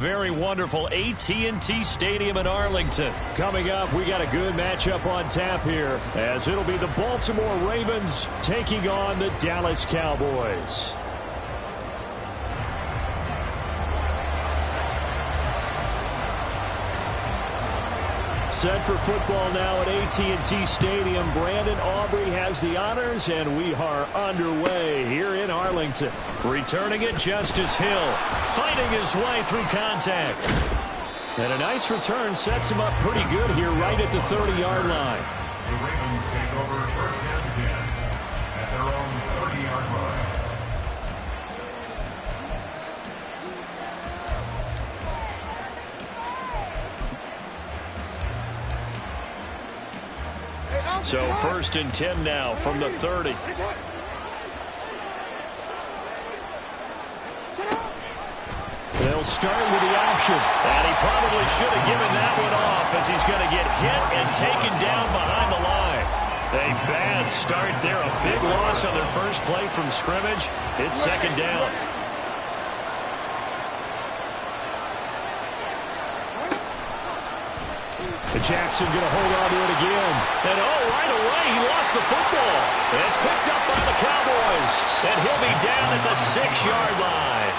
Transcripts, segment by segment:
Very wonderful AT&T Stadium in Arlington. Coming up, we got a good matchup on tap here, as it'll be the Baltimore Ravens taking on the Dallas Cowboys. Set for football now at AT&T Stadium. Brandon Aubrey has the honors, and we are underway here in Arlington. Returning it, Justice Hill, fighting his way through contact. And a nice return sets him up pretty good here right at the 30-yard line. The Ravens take over first and 10 at their own 30-yard line. So first and 10 now from the 30. They'll start with the option. And he probably should have given that one off, as he's going to get hit and taken down behind the line. A bad start there. A big loss on their first play from scrimmage. It's second down. Jackson going to hold on to it again. And right away he lost the football. And it's picked up by the Cowboys. And he'll be down at the 6-yard line.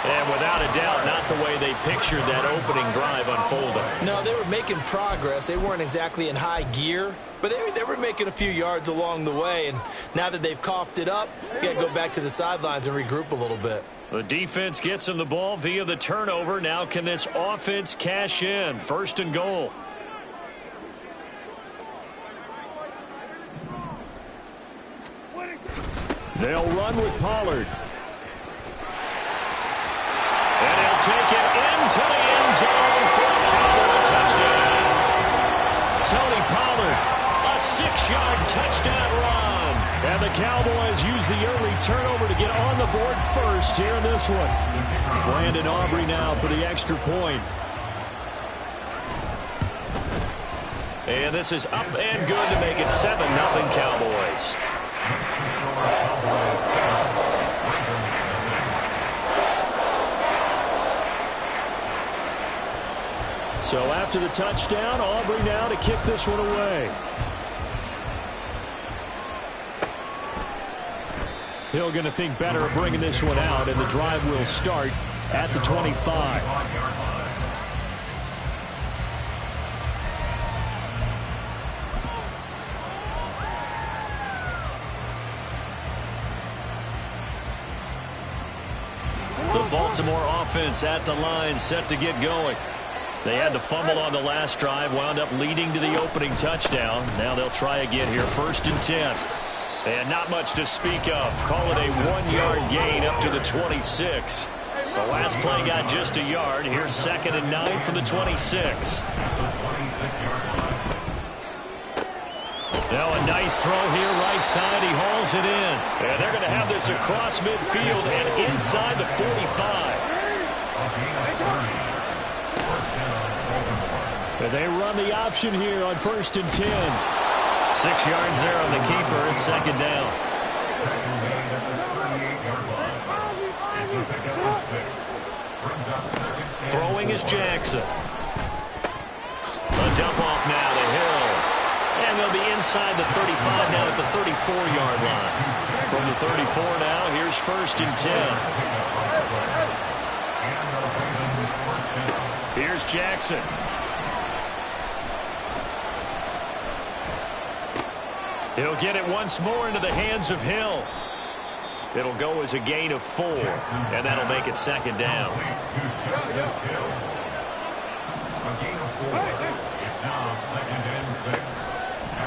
And without a doubt, not the way they pictured that opening drive unfolding. No, they were making progress. They weren't exactly in high gear, but they were making a few yards along the way. And now that they've coughed it up, they've got to go back to the sidelines and regroup a little bit. The defense gets him the ball via the turnover. Now can this offense cash in? First and goal. They'll run with Pollard. And he'll take it into the end zone for a Cowboy touchdown. Tony Pollard, a 6-yard touchdown run. And the Cowboys use the early turnover to get on the board first here in this one. Brandon Aubrey now for the extra point. And this is up and good to make it 7-0 Cowboys. So after the touchdown, Aubrey now to kick this one away. Hill going to think better of bringing this one out, and the drive will start at the 25. The Baltimore offense at the line, set to get going. They had the fumble on the last drive, wound up leading to the opening touchdown. Now they'll try again here, first and 10. And not much to speak of. Call it a 1-yard gain up to the 26. The last play got just a yard. Here's second and 9 from the 26. Now a nice throw here, right side. He hauls it in. And they're going to have this across midfield and inside the 45. They run the option here on first and 10. 6 yards there on the keeper. It's second down. Throwing is Jackson. A dump off now to Hill. And they'll be inside the 35 now at the 34-yard line. From the 34 now, here's first and 10. Here's Jackson. He'll get it once more into the hands of Hill. It'll go as a gain of 4, and that'll make it second down.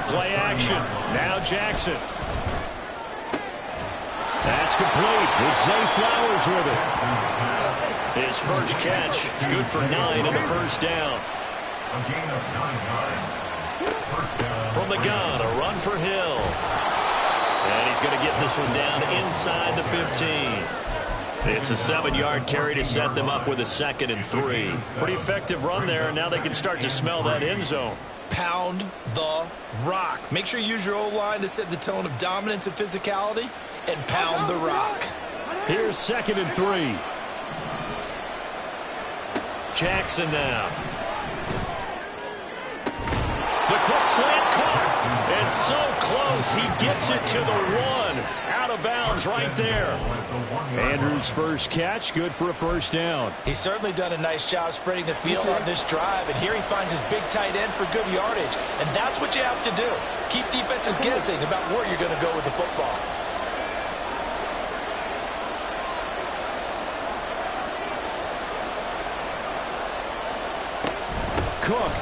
Play action. Now Jackson. That's complete with Zay Flowers with it. His first catch, good for 9 in the first down. A gain of 9 yards. From the gun, a run for Hill. And he's going to get this one down inside the 15. It's a 7-yard carry to set them up with a second and 3. Pretty effective run there, and now they can start to smell that end zone. Pound the rock. Make sure you use your O-line to set the tone of dominance and physicality, and pound the rock. Here's second and 3. Jackson now. The quick slant caught. It's so close. He gets it to the 1. Out of bounds right there. Andrews' first catch, good for a first down. He's certainly done a nice job spreading the field on this drive, and here he finds his big tight end for good yardage. And that's what you have to do. Keep defenses guessing about where you're going to go with the football. Cook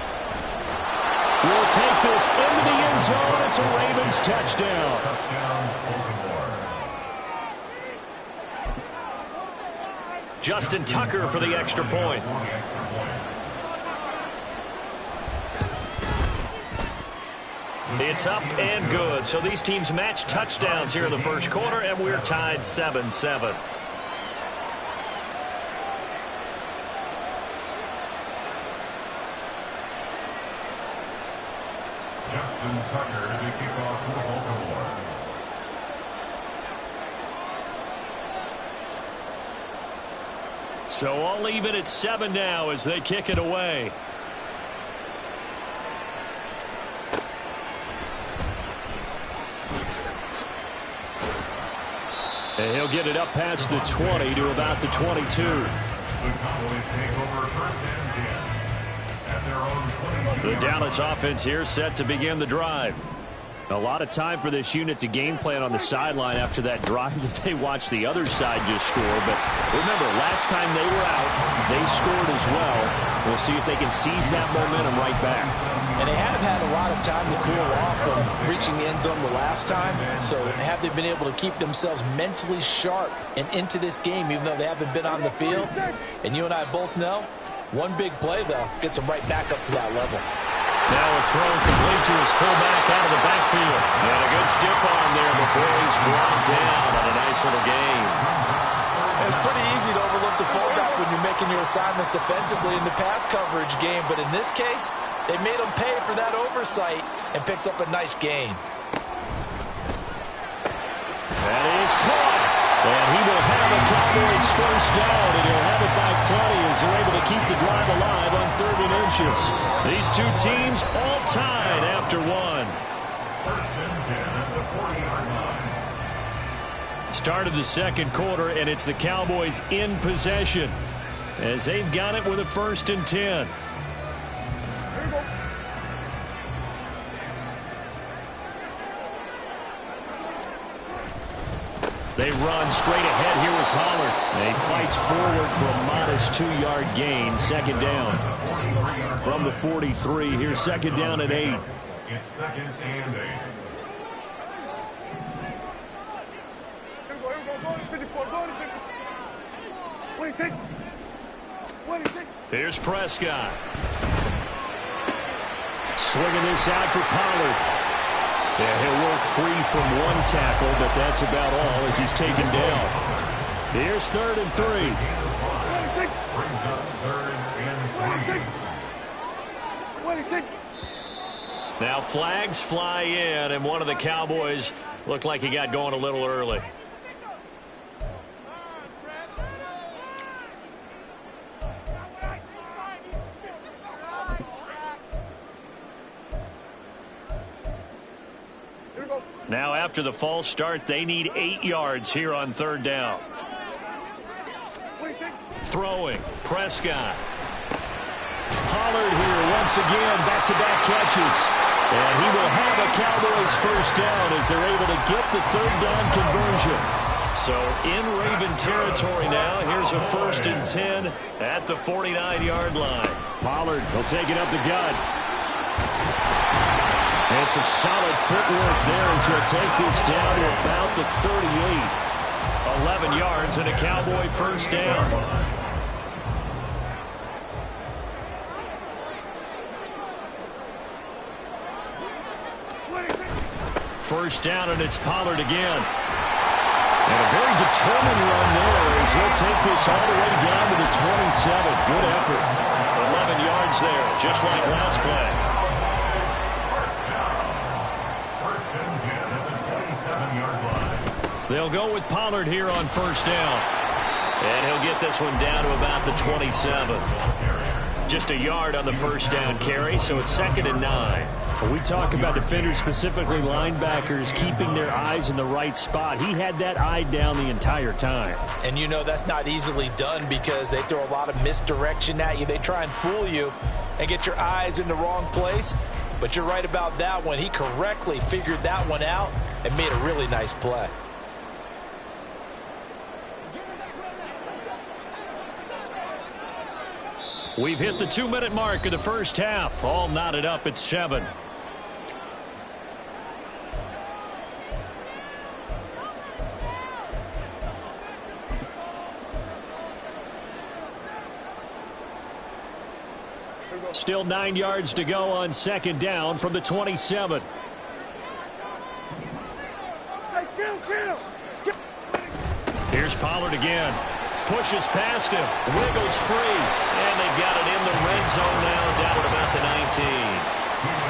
will take this into the end zone. It's a Ravens touchdown. Justin Tucker for the extra point. It's up and good. So these teams match touchdowns here in the first quarter, and we're tied 7-7. Justin Tucker to kick off for Baltimore. So all even at 7 now as they kick it away. And he'll get it up past the 20 to about the 22. The Cowboys take over first and 10 at their own 22. The Dallas offense here set to begin the drive. A lot of time for this unit to game plan on the sideline after that drive that they watched the other side just score. But remember, last time they were out, they scored as well. We'll see if they can seize that momentum right back. And they have had a lot of time to cool off from reaching the end zone the last time. So have they been able to keep themselves mentally sharp and into this game, even though they haven't been on the field? And you and I both know, one big play, though, gets them right back up to that level. Now a throw complete to his fullback out of the backfield. And a good stiff arm there before he's brought down on a nice little game. It's pretty easy to overlook the fullback when you're making your assignments defensively in the pass coverage game. But in this case, they made him pay for that oversight and picks up a nice gain. That is caught. And he will have a Cowboys first down, and he'll have it by plenty as they're able to keep the drive alive on 3rd and inches. These two teams all tied after 1. First and 10 at the 40-yard line. Start of the second quarter, and it's the Cowboys in possession as they've got it with a 1st and 10. They run straight ahead here with Pollard. And he fights forward for a modest 2-yard gain. 2nd down. From the 43, here's 2nd down and 8. It's 2nd and 8. Here's Prescott. Swinging this out for Pollard. Yeah, he'll work free from one tackle, but that's about all as he's taken down. Here's 3rd and 3. Brings up 3rd and 3. Now flags fly in, and one of the Cowboys looked like he got going a little early. Now after the false start, they need 8 yards here on 3rd down. Throwing, Prescott. Pollard here once again, back-to-back catches. And he will have a Cowboys first down as they're able to get the 3rd down conversion. So in Raven territory now, here's a 1st and 10 at the 49-yard line. Pollard will take it up the gut. And some solid footwork there as he'll take this down to about the 38. 11 yards and a Cowboy first down. First down, and it's Pollard again. And a very determined run there as he'll take this all the way down to the 27. Good effort. 11 yards there, just like last play. They'll go with Pollard here on first down. And he'll get this one down to about the 27. just a yard on the first down carry, so it's 2nd and 9. When we talk about defenders, specifically linebackers, keeping their eyes in the right spot. He had that eye down the entire time. And you know that's not easily done because they throw a lot of misdirection at you. They try and fool you and get your eyes in the wrong place. But you're right about that one. He correctly figured that one out and made a really nice play. We've hit the 2-minute mark of the first half. All knotted up at 7. Still 9 yards to go on 2nd down from the 27. Here's Pollard again. Pushes past him. Wiggles free. And they've got it in the red zone now down at about the 19.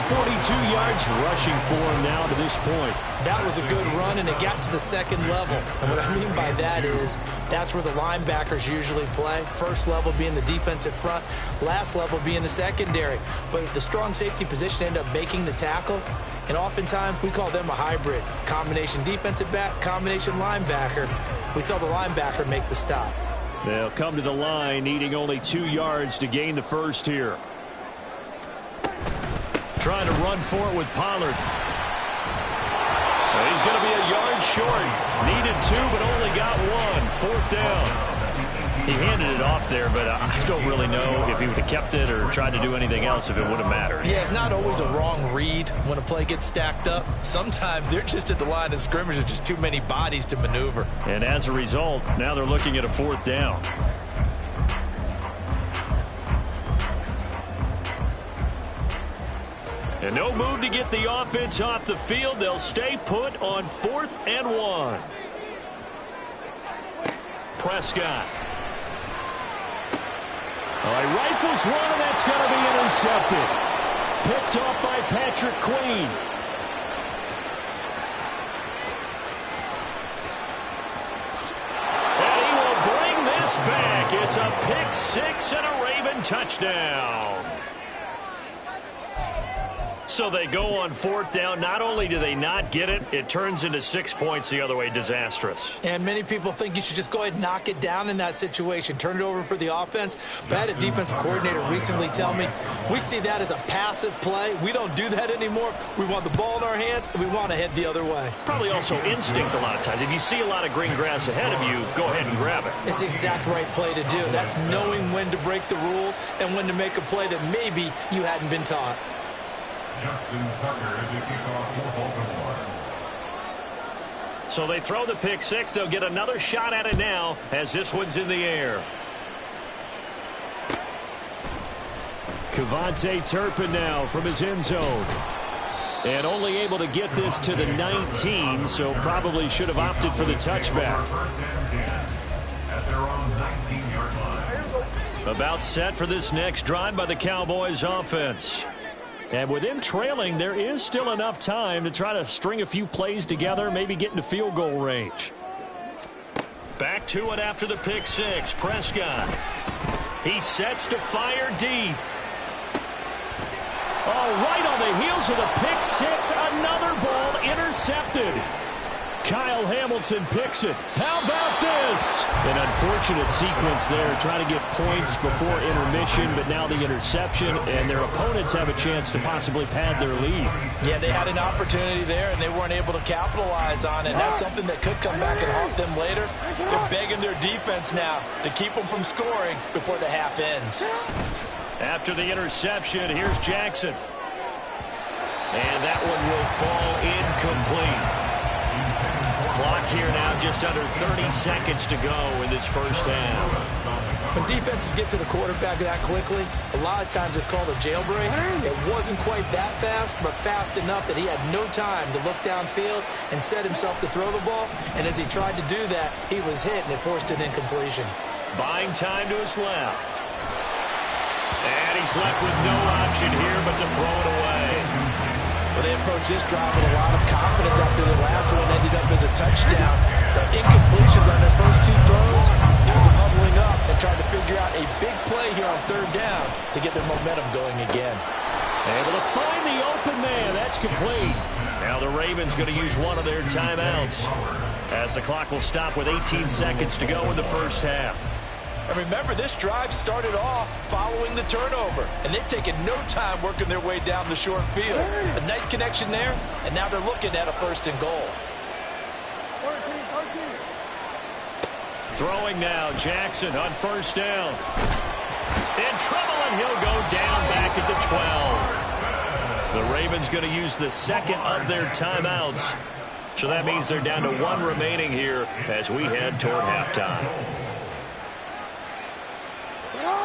42 yards rushing for him now to this point. That was a good run, and it got to the 2nd level. And what I mean by that is that's where the linebackers usually play. First level being the defensive front, last level being the secondary. But the strong safety position ended up making the tackle, and oftentimes we call them a hybrid. Combination defensive back, combination linebacker. We saw the linebacker make the stop. They'll come to the line, needing only 2 yards to gain the first here. Trying to run for it with Pollard. He's going to be a yard short. Needed 2, but only got 1. 4th down. He handed it off there, but I don't really know if he would have kept it or tried to do anything else if it would have mattered. Yeah, it's not always a wrong read when a play gets stacked up. Sometimes they're just at the line of scrimmage. There's just too many bodies to maneuver. And as a result, now they're looking at a 4th down. And no move to get the offense off the field. They'll stay put on 4th and 1. Prescott. He rifles one, and that's going to be intercepted. Picked off by Patrick Queen. And he will bring this back. It's a pick 6 and a Raven touchdown. So they go on 4th down. Not only do they not get it, it turns into 6 points the other way. Disastrous. And many people think you should just go ahead and knock it down in that situation. Turn it over for the offense. But I had a defensive coordinator recently tell me, we see that as a passive play. We don't do that anymore. We want the ball in our hands, and we want to head the other way. Probably also instinct a lot of times. If you see a lot of green grass ahead of you, go ahead and grab it. It's the exact right play to do. That's knowing when to break the rules and when to make a play that maybe you hadn't been taught. Justin Tucker to kick off for Baltimore. So they throw the pick 6. They'll get another shot at it now as this one's in the air. KaVontae Turpin now from his end zone. And only able to get this to the 19, so probably should have opted for the touchback. 1st and 10 at their own 19-yard line. About set for this next drive by the Cowboys offense. And with them trailing, there is still enough time to try to string a few plays together, maybe get into field goal range. Back to it after the pick 6. Prescott. He sets to fire deep. Oh, right on the heels of the pick 6. Another ball intercepted. Kyle Hamilton picks it. How about this? An unfortunate sequence there, trying to get points before intermission, but now the interception, and their opponents have a chance to possibly pad their lead. Yeah, they had an opportunity there, and they weren't able to capitalize on it. And that's something that could come back and haunt them later. They're begging their defense now to keep them from scoring before the half ends. After the interception, here's Jackson. And that one will fall incomplete. Clock here now, just under 30 seconds to go in this first half. When defenses get to the quarterback that quickly, a lot of times it's called a jailbreak. It wasn't quite that fast, but fast enough that he had no time to look downfield and set himself to throw the ball. And as he tried to do that, he was hit, and it forced an incompletion. Buying time to his left. And he's left with no option here but to throw it away. Well, they approached this drive with a lot of confidence after the last one ended up as a touchdown. The incompletions on their first 2 throws, it was another doubling up and trying to figure out a big play here on third down to get their momentum going again. Able to find the open man. That's complete. Now the Ravens going to use one of their timeouts as the clock will stop with 18 seconds to go in the first half. And remember, this drive started off following the turnover, and they've taken no time working their way down the short field. A nice connection there, and now they're looking at a first and goal. Throwing now, Jackson on first down. In trouble, and he'll go down back at the 12. The Ravens going to use the second of their timeouts. So that means they're down to one remaining here as we head toward halftime.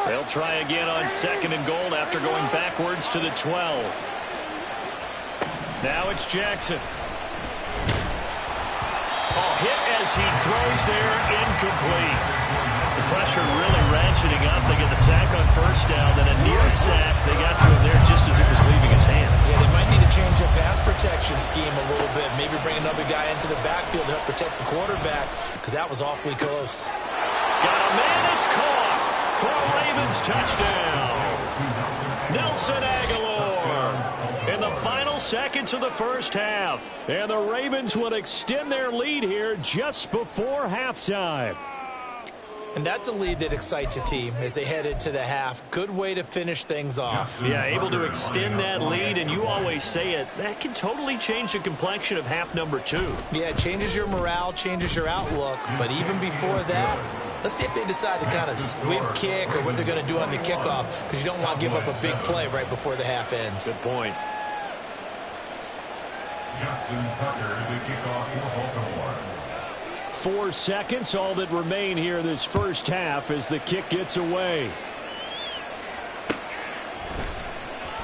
They'll try again on second and goal after going backwards to the 12. Now it's Jackson. Oh, hit as he throws there, incomplete. The pressure really ratcheting up. They get the sack on first down, then a near sack. They got to him there just as it was leaving his hand. Yeah, they might need to change their pass protection scheme a little bit. Maybe bring another guy into the backfield to help protect the quarterback, because that was awfully close. Got a man, it's caught for a Ravens touchdown. Nelson Agholor in the final seconds of the first half. And the Ravens would extend their lead here just before halftime. And that's a lead that excites a team as they head into the half. Good way to finish things off. Yeah, able to extend that lead, and you always say it, that can totally change the complexion of half number 2. Yeah, it changes your morale, changes your outlook. But even before that, let's see if they decide to kind of squib kick or what they're going to do on the kickoff, because you don't want to give up a big play right before the half ends. Good point. Justin Tucker to kick off for Baltimore. 4 seconds, all that remain here this first half as the kick gets away.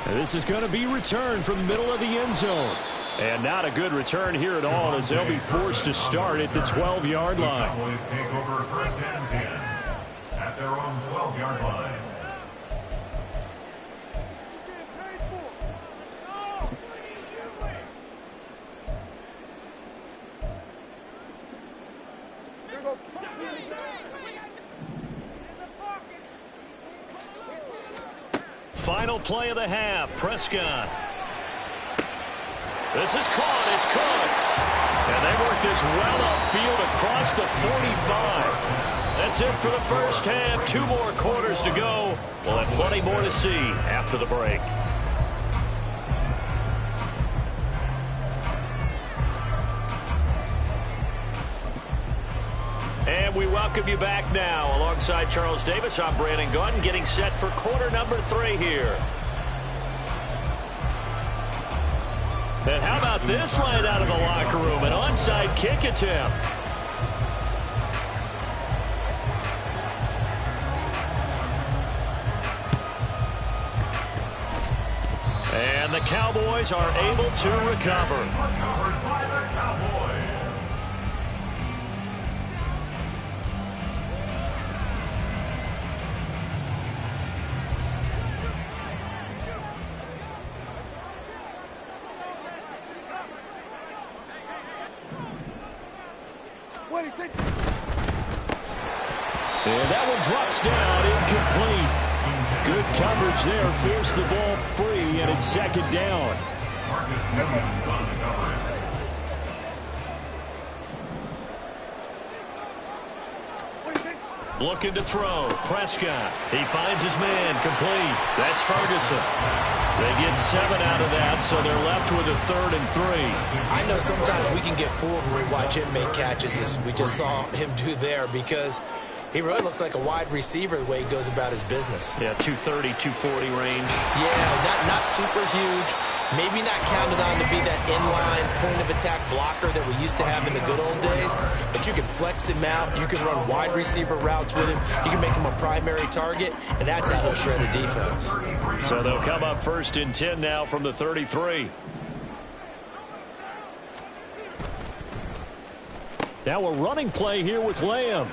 And this is going to be returned from the middle of the end zone. And not a good return here at all as they'll be forced to start at the 12-yard line. Cowboys take over first and 10 at their own 12-yard line. Final play of the half, Prescott. This is caught, it's Cooks. And they work this well upfield across the 45. That's it for the first half. 2 more quarters to go. We'll have plenty more to see after the break. And we welcome you back now. Alongside Charles Davis, I'm Brandon Gaudin, getting set for quarter number 3 here. And how about this right out of the locker room? An onside kick attempt. And the Cowboys are able to recover. Recovered by the Cowboys. And that one drops down, incomplete. Good coverage there, forced the ball free, and it's second down. Marcus Williams on the coverage. Looking to throw. Prescott. He finds his man. Complete. That's Ferguson. They get 7 out of that, so they're left with a 3rd and 3. I know sometimes we can get fooled when we watch him make catches, as we just saw him do there, because he really looks like a wide receiver the way he goes about his business. Yeah, 230, 240 range. Yeah, not super huge. Maybe not counted on to be that inline point-of-attack blocker that we used to have in the good old days, but you can flex him out. You can run wide receiver routes with him. You can make him a primary target, and that's how he'll shred a defense. So they'll come up 1st and 10 now from the 33. Now a running play here with Lamb.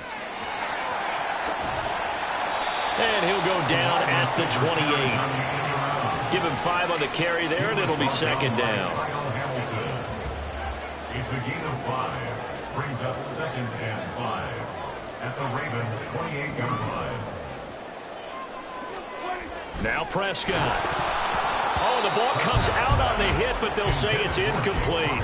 And he'll go down at the 28. Give him 5 on the carry there, and it'll be second down. It's a gain of 5. Brings up 2nd and 5 at the Ravens' 28-yard line. Now Prescott. Oh, the ball comes out on the hit, but they'll say it's incomplete.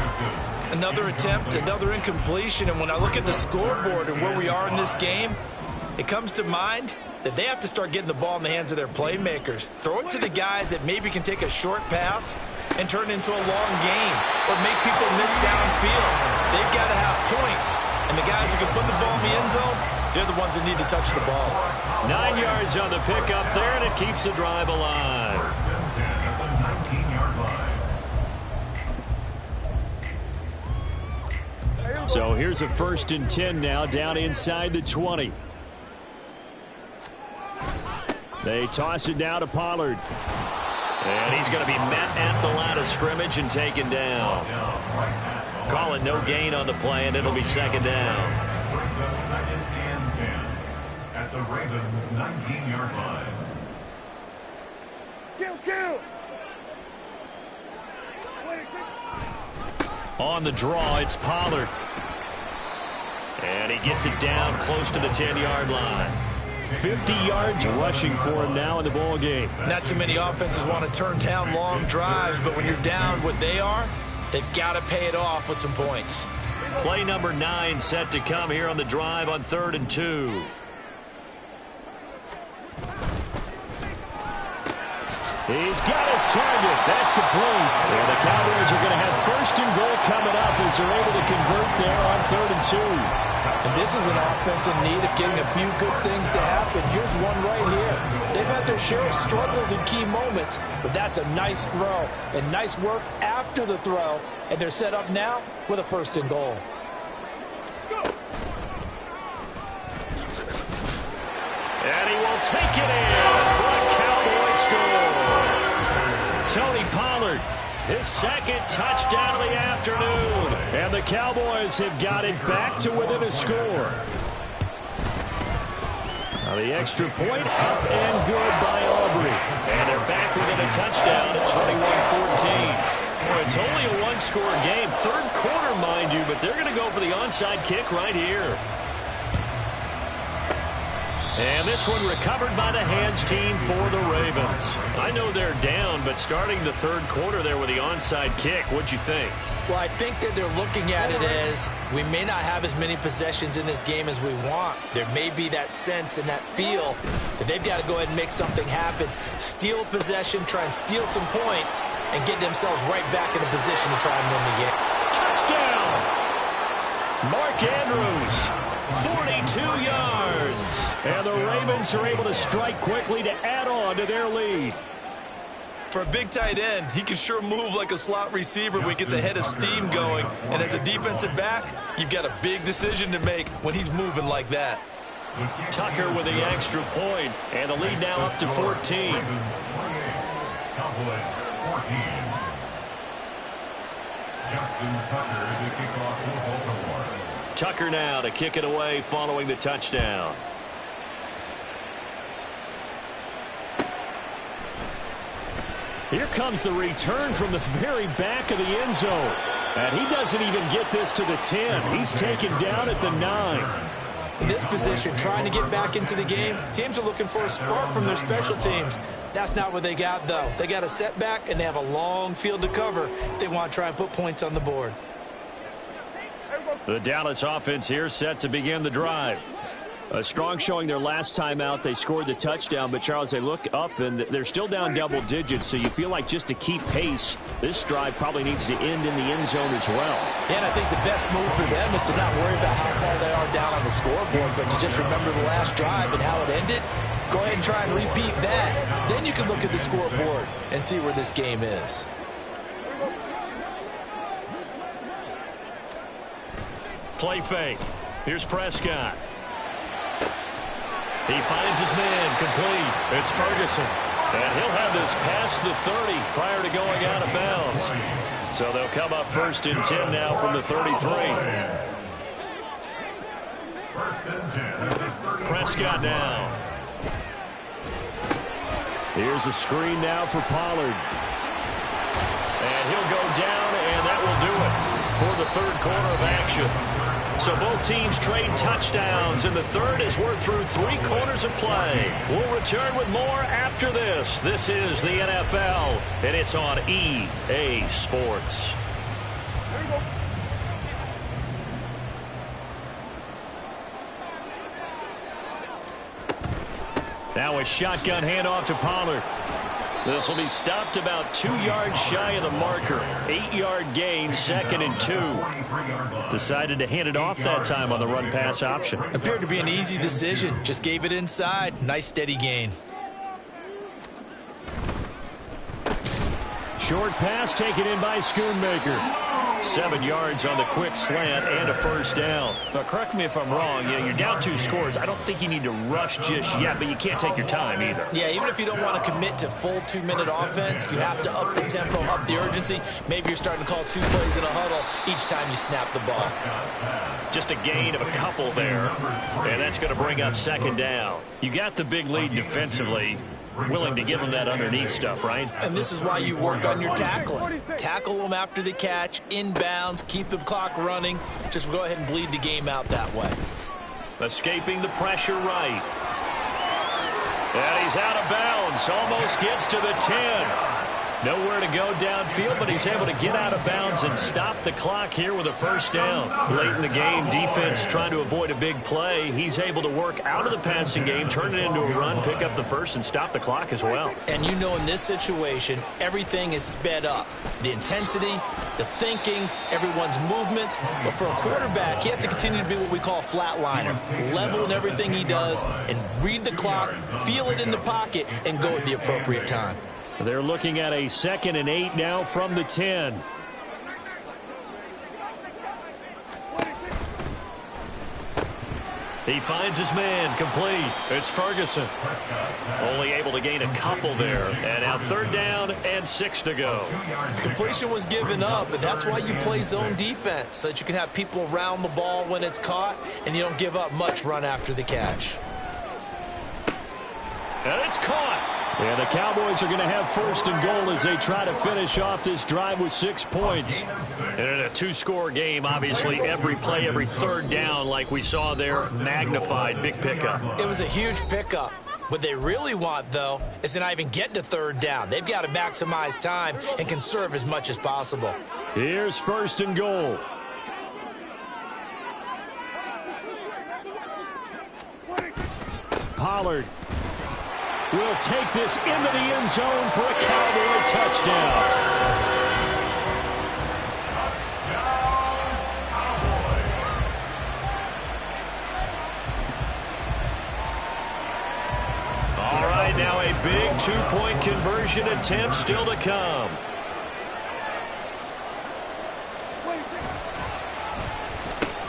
Another attempt, another incompletion, and when I look at the scoreboard and where we are in this game, it comes to mind that they have to start getting the ball in the hands of their playmakers. Throw it to the guys that maybe can take a short pass and turn it into a long game or make people miss downfield. They've got to have points, and the guys who can put the ball in the end zone, they're the ones that need to touch the ball. 9 yards on the pickup there, and it keeps the drive alive. First and 10 at the 19-yard line. So here's a 1st and 10 now, down inside the 20. They toss it now to Pollard. And he's going to be met at the line of scrimmage and taken down. Call it no gain on the play, and it'll be 2nd down. Brings up 2nd and 10 at the Ravens' 19-yard line. On the draw, it's Pollard. And he gets it down close to the 10-yard line. 50 yards rushing for him now in the ball game. Not too many offenses want to turn down long drives, but when you're down what they are, they've got to pay it off with some points. Play number 9 set to come here on the drive on 3rd and 2. He's got his target. That's complete. And the Cowboys are going to have 1st and goal coming up as they're able to convert there on 3rd and 2. And this is an offense in need of getting a few good things to happen. Here's one right here. They've had their share of struggles in key moments, but that's a nice throw and nice work after the throw. And they're set up now with a 1st and goal. And he will take it in for a Cowboy score. Tony Pollard, his 2nd touchdown of the afternoon. And the Cowboys have got it back to within a score. Now the extra point up and good by Aubrey. And they're back within a touchdown at 21-14. Well, it's only a one-score game. 3rd quarter, mind you, but they're going to go for the onside kick right here. And this one recovered by the hands team for the Ravens. I know they're down, but starting the 3rd quarter there with the onside kick, what'd you think? Well, I think that they're looking at it as we may not have as many possessions in this game as we want. There may be that sense and that feel that they've got to go ahead and make something happen. Steal possession, try and steal some points, and get themselves right back in a position to try and win the game. Touchdown! Mark Andrews, 42 yards. And the Ravens are able to strike quickly to add on to their lead. For a big tight end, he can sure move like a slot receiver when he gets a head of steam going. And as a defensive back, you've got a big decision to make when he's moving like that. Tucker with the extra point, and the lead now up to 14. Ravens 28, Cowboys 14. Justin Tucker to kick off for Baltimore. Tucker now to kick it away following the touchdown. Here comes the return from the very back of the end zone. And he doesn't even get this to the 10. He's taken down at the 9. In this position, trying to get back into the game, teams are looking for a spark from their special teams. That's not what they got, though. They got a setback, and they have a long field to cover if they want to try and put points on the board. The Dallas offense here set to begin the drive. A strong showing their last time out. They scored the touchdown, but, Charles, they look up, and they're still down double digits, so you feel like just to keep pace, this drive probably needs to end in the end zone as well. And I think the best move for them is to not worry about how far they are down on the scoreboard, but to just remember the last drive and how it ended. Go ahead and try and repeat that. Then you can look at the scoreboard and see where this game is. Play fake. Here's Prescott. He finds his man, complete. It's Ferguson. And he'll have this past the 30 prior to going out of bounds. So they'll come up 1st and 10 now from the 33. 1st and 10. Prescott now. Here's a screen now for Pollard. And he'll go down, and that will do it for the 3rd quarter of action. So both teams trade touchdowns in the third as we're through 3 quarters of play. We'll return with more after this. This is the NFL, and it's on EA Sports. Now a shotgun handoff to Pollard. This will be stopped about 2 yards shy of the marker. 8-yard gain, 2nd and 2. Decided to hand it off that time on the run-pass option. Appeared to be an easy decision. Just gave it inside. Nice steady gain. Short pass taken in by Schoonmaker. 7 yards on the quick slant and a first down. Now, correct me if I'm wrong. You're down 2 scores. I don't think you need to rush just yet, but you can't take your time either. Yeah, even if you don't want to commit to full 2-minute offense, you have to up the tempo, up the urgency. Maybe you're starting to call 2 plays in a huddle each time you snap the ball. Just a gain of a couple there, and that's going to bring up 2nd down. You got the big lead defensively. Willing to give them that underneath stuff, right? And this is why you work on your tackling. Tackle them after the catch, inbounds, keep the clock running. Just go ahead and bleed the game out that way. Escaping the pressure right. And he's out of bounds. Almost gets to the 10. Nowhere to go downfield, but he's able to get out of bounds and stop the clock here with a first down. Late in the game, defense trying to avoid a big play. He's able to work out of the passing game, turn it into a run, pick up the first, and stop the clock as well. And you know in this situation, everything is sped up. The intensity, the thinking, everyone's movements. But for a quarterback, he has to continue to be what we call a flatliner. Level in everything he does and read the clock, feel it in the pocket, and go at the appropriate time. They're looking at a 2nd and 8 now from the 10. He finds his man, complete. It's Ferguson. Only able to gain a couple there. And now 3rd down and 6 to go. Completion was given up, but that's why you play zone defense, so that you can have people around the ball when it's caught, and you don't give up much run after the catch. And it's caught. And the Cowboys are going to have 1st and goal as they try to finish off this drive with 6 points. And in a 2-score game, obviously, every play, every 3rd down, like we saw there, magnified. Big pickup. It was a huge pickup. What they really want, though, is to not even get to 3rd down. They've got to maximize time and conserve as much as possible. Here's 1st and goal. Pollard will take this into the end zone for a Cowboy touchdown. All right, now a big 2-point conversion attempt still to come.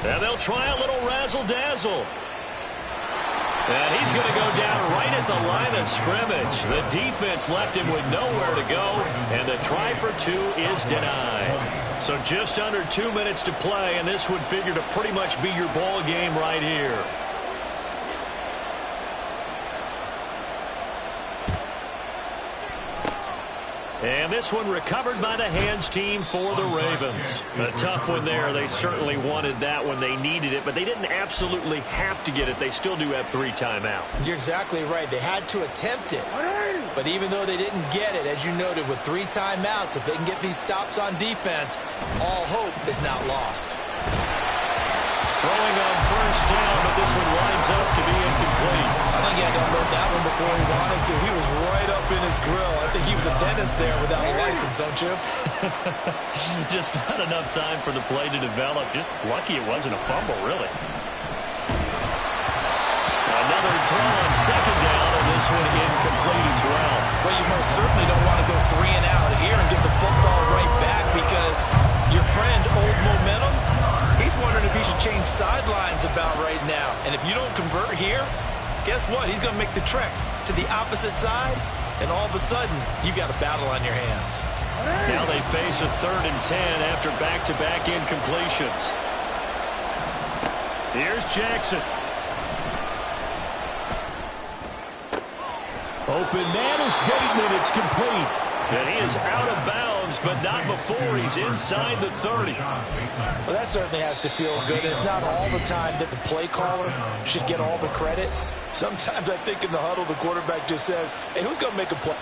And they'll try a little razzle-dazzle. And he's going to go down right at the line of scrimmage. The defense left him with nowhere to go, and the try for 2 is denied. So just under 2 minutes to play, and this would figure to pretty much be your ball game right here. And this one recovered by the hands team for the Ravens. A tough one there. They certainly wanted that when they needed it, but they didn't absolutely have to get it. They still do have 3 timeouts. You're exactly right. They had to attempt it. But even though they didn't get it, as you noted, with 3 timeouts, if they can get these stops on defense, all hope is not lost. Throwing on 1st down, but this one lines up to be incomplete. I think he had to unload that one before he wanted to. He was right up in his grill. I think he was a dentist there without a license, don't you? Just not enough time for the play to develop. Just lucky it wasn't a fumble, really. Another throw on 2nd down, and this one incomplete as well. Well, you most certainly don't want to go 3 and out here and get the football right back, because your friend, Old Momentum, he's wondering if he should change sidelines about right now. And if you don't convert here, guess what? He's going to make the trek to the opposite side, and all of a sudden, you've got a battle on your hands. Now they face a 3rd and 10 after back-to-back incompletions. Here's Jackson. Open man is Bateman. It's complete. And he is out of bounds, but not before he's inside the 30. Well, that certainly has to feel good. It's not all the time that the play caller should get all the credit. Sometimes I think in the huddle, the quarterback just says, hey, who's going to make a play?